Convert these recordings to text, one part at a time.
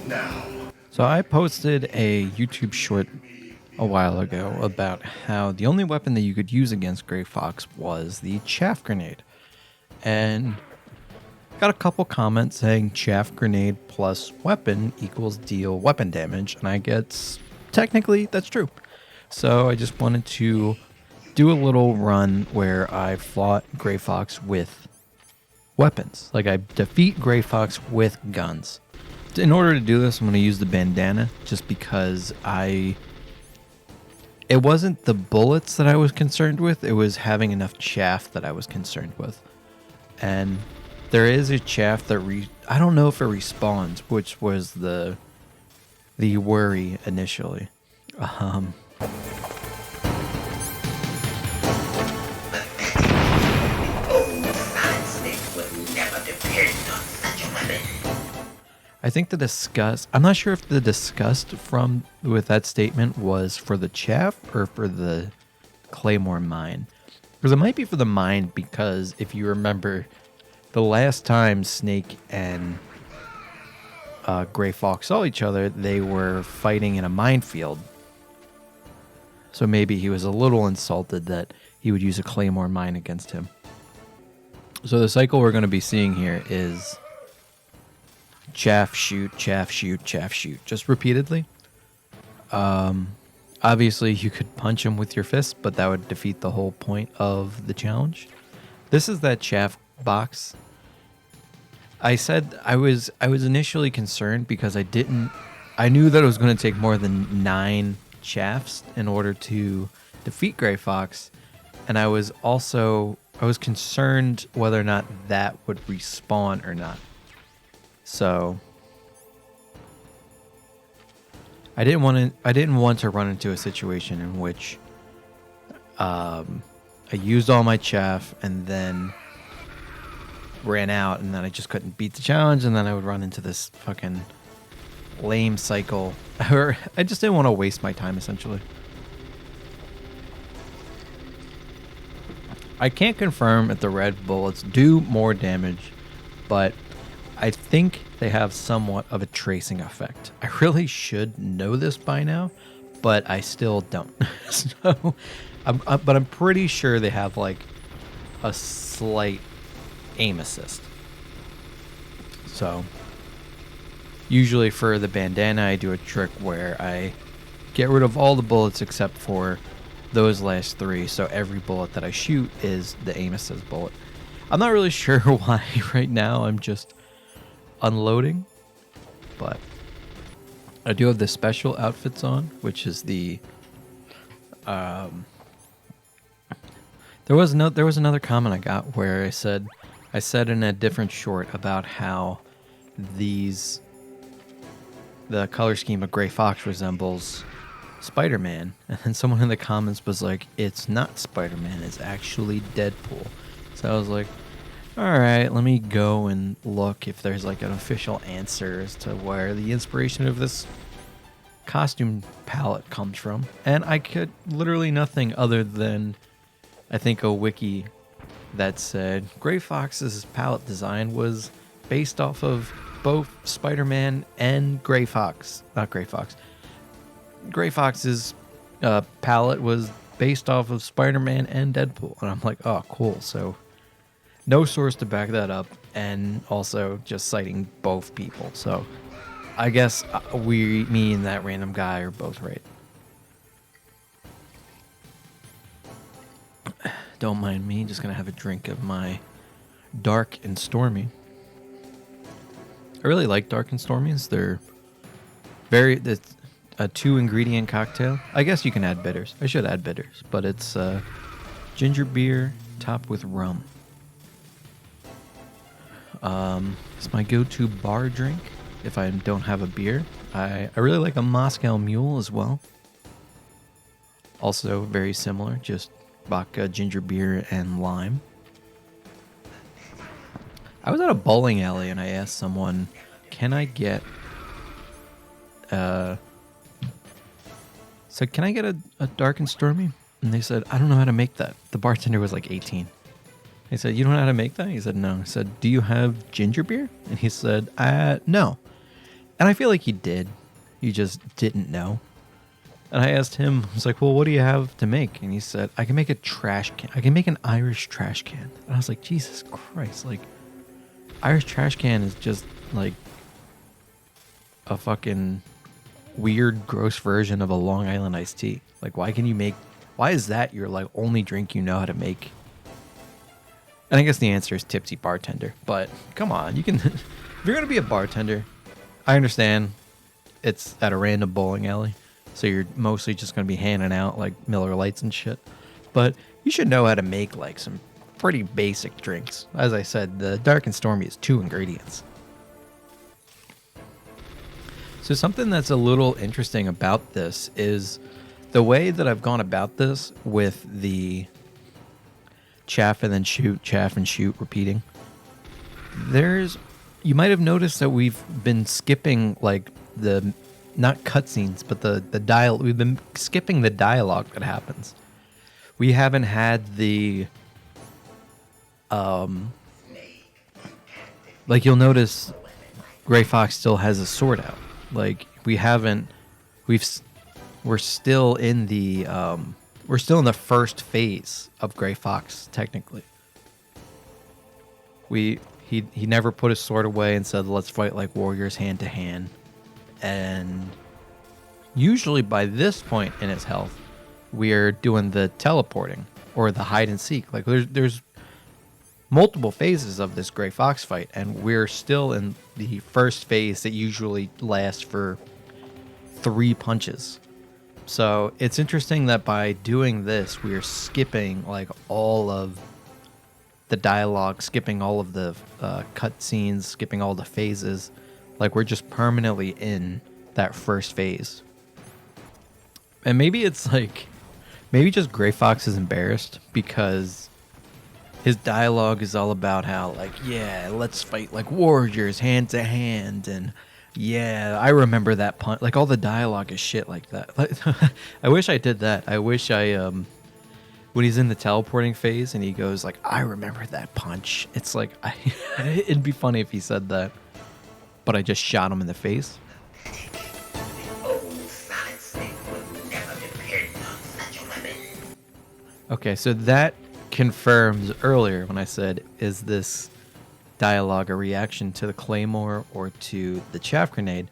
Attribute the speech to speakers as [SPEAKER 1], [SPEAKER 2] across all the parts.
[SPEAKER 1] Now,
[SPEAKER 2] So I posted a YouTube short a while ago about how the only weapon that you could use against Gray Fox was the chaff grenade. And got a couple comments saying chaff grenade plus weapon equals deal weapon damage, and I guess technically that's true. So I just wanted to do a little run where I fought Gray Fox with weapons. Like I defeat Gray Fox with guns. In order to do this, I'm going to use the bandana just because it wasn't the bullets that I was concerned with, it was having enough chaff that I was concerned with. And there is a chaff that I don't know if it respawns, which was the worry initially. I think the disgust, I'm not sure if the disgust from with that statement was for the chaff or for the claymore mine. Because it might be for the mine, because if you remember, the last time Snake and Gray Fox saw each other, they were fighting in a minefield. So maybe he was a little insulted that he would use a claymore mine against him. So the cycle we're going to be seeing here is chaff, shoot, chaff, shoot, chaff, shoot, just repeatedly. Obviously, you could punch him with your fist, but that would defeat the whole point of the challenge. This is that chaff box. I said I was initially concerned because I knew that it was going to take more than 9 chaffs in order to defeat Gray Fox, and I was concerned whether or not that would respawn or not. So I didn't want to run into a situation in which I used all my chaff and then ran out, and then I just couldn't beat the challenge, and then I would run into this fucking lame cycle. Or I just didn't want to waste my time, essentially. I can't confirm if the red bullets do more damage, but I think they have somewhat of a tracing effect. I really should know this by now, but I still don't. So, but I'm pretty sure they have like a slight aim assist. So usually for the bandana, I do a trick where I get rid of all the bullets except for those last 3. So every bullet that I shoot is the aim assist bullet. I'm not really sure why right now I'm just unloading, but I do have the special outfits on, which is the there was another comment I got where I said in a different short about how the color scheme of Gray Fox resembles Spider-Man, and then someone in the comments was like, it's not Spider-Man, it's actually Deadpool. So I was like, all right, let me go and look if there's like an official answer as to where the inspiration of this costume palette comes from. And I could literally nothing other than, I think, a wiki that said Gray Fox's palette design was based off of both Spider-Man and Gray Fox. Not Gray Fox. Gray Fox's palette was based off of Spider-Man and Deadpool. And I'm like, oh, cool. So no source to back that up, and also just citing both people. So I guess me and that random guy are both right. Don't mind me, just gonna have a drink of my Dark and Stormy. I really like Dark and Stormies. They're it's a 2-ingredient cocktail. I guess you can add bitters. I should add bitters, but it's ginger beer topped with rum. It's my go-to bar drink if I don't have a beer. I really like a Moscow Mule as well. Also very similar, just vodka, ginger beer, and lime. I was at a bowling alley and I asked someone, can I get a Dark and Stormy? And they said, I don't know how to make that. The bartender was like 18. I said, you don't know how to make that? He said, no. I said, do you have ginger beer? And he said, no. And I feel like he did. He just didn't know. And I asked him, I was like, well, what do you have to make? And he said, I can make a trash can. I can make an Irish trash can. And I was like, Jesus Christ. Like, Irish trash can is just like a fucking weird, gross version of a Long Island iced tea. Like, why is that your like only drink you know how to make? And I guess the answer is Tipsy Bartender. But come on, you can, if you're going to be a bartender, I understand it's at a random bowling alley. So you're mostly just going to be handing out like Miller Lights and shit. But you should know how to make like some pretty basic drinks. As I said, the Dark and Stormy is 2 ingredients. So something that's a little interesting about this is the way that I've gone about this with the chaff and then shoot, chaff and shoot, repeating. You might have noticed that we've been skipping like the, not cutscenes, but the dialogue. We've been skipping the dialogue that happens. We haven't had the, like you'll notice Gray Fox still has a sword out. Like we're still in the first phase of Gray Fox, technically. He never put his sword away and said, let's fight like warriors hand to hand. And usually by this point in his health, we're doing the teleporting or the hide and seek. Like there's multiple phases of this Gray Fox fight, and we're still in the first phase that usually lasts for 3 punches. So it's interesting that by doing this, we're skipping like all of the dialogue, skipping all of the cutscenes, skipping all the phases. Like we're just permanently in that first phase. And maybe it's like, maybe just Gray Fox is embarrassed because his dialogue is all about how like, yeah, let's fight like warriors hand to hand, and yeah, I remember that punch. Like all the dialogue is shit like that. Like, I wish I did that. I wish I when he's in the teleporting phase and he goes like, I remember that punch. It's like it'd be funny if he said that, but I just shot him in the face. Okay, so that confirms earlier when I said, is this dialogue a reaction to the claymore or to the chaff grenade?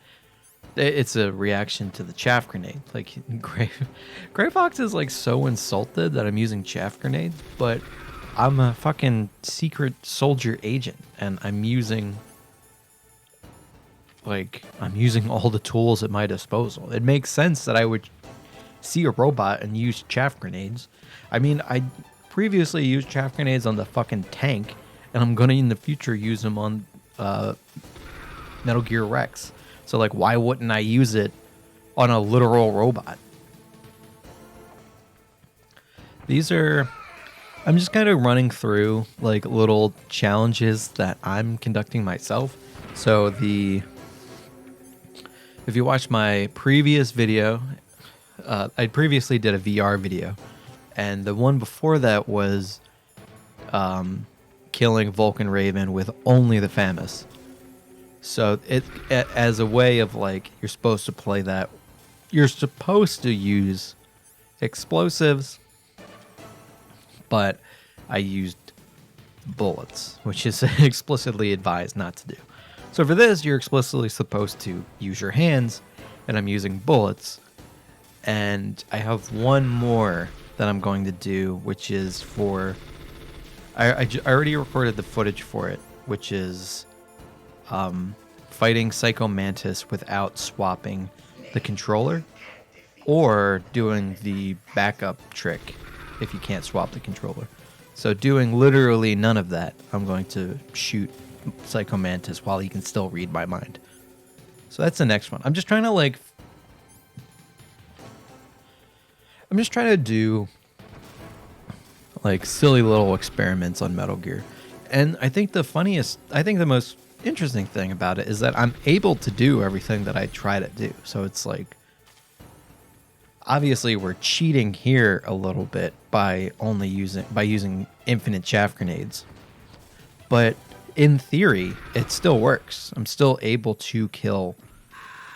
[SPEAKER 2] It's a reaction to the chaff grenade. Like Gray Fox is like so insulted that I'm using chaff grenades, but I'm a fucking secret soldier agent and I'm using all the tools at my disposal. It makes sense that I would see a robot and use chaff grenades. I mean, I previously used chaff grenades on the fucking tank, and I'm gonna in the future use them on Metal Gear Rex. So like, why wouldn't I use it on a literal robot? I'm just kind of running through like little challenges that I'm conducting myself. So if you watch my previous video, I previously did a VR video, and the one before that was killing Vulcan Raven with only the FAMAS. So it as a way of like, you're supposed to play that. You're supposed to use explosives, but I used bullets, which is explicitly advised not to do. So for this, you're explicitly supposed to use your hands, and I'm using bullets. And I have one more that I'm going to do, which is for... I already recorded the footage for it, which is fighting Psycho Mantis without swapping the controller, or doing the backup trick if you can't swap the controller. So doing literally none of that, I'm going to shoot Psycho Mantis while he can still read my mind. So that's the next one. I'm just trying to do like silly little experiments on Metal Gear. And I think the most interesting thing about it is that I'm able to do everything that I try to do. So it's like, obviously we're cheating here a little bit by using infinite chaff grenades. But in theory, it still works. I'm still able to kill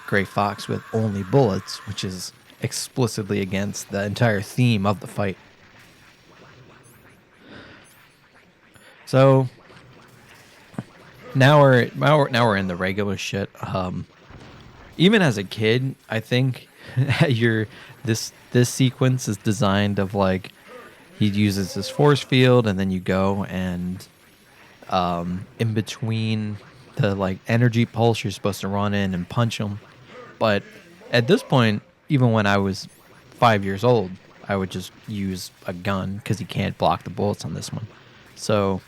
[SPEAKER 2] Gray Fox with only bullets, which is explicitly against the entire theme of the fight. So now we're in the regular shit. Even as a kid, I think this sequence is designed of like he uses this force field, and then you go and in between the like energy pulse, you're supposed to run in and punch him. But at this point, even when I was 5 years old, I would just use a gun because you can't block the bullets on this one. So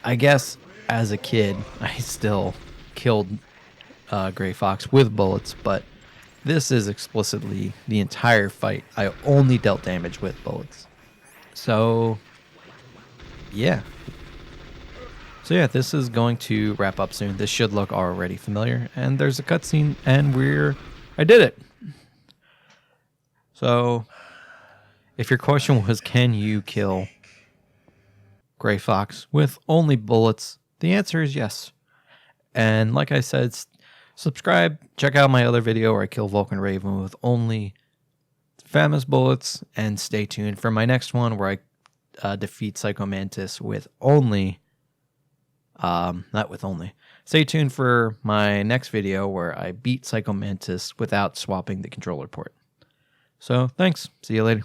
[SPEAKER 2] I guess as a kid, I still killed Gray Fox with bullets, but this is explicitly the entire fight. I only dealt damage with bullets. So yeah. This is going to wrap up soon. This should look already familiar, and there's a cutscene, and I did it. So, if your question was, can you kill Gray Fox with only bullets? The answer is yes. And like I said, subscribe, check out my other video where I kill Vulcan Raven with only famous bullets, and stay tuned for my next one where I defeat Psycho Mantis with only... not with only. Stay tuned for my next video where I beat Psycho Mantis without swapping the controller port. So, thanks. See you later.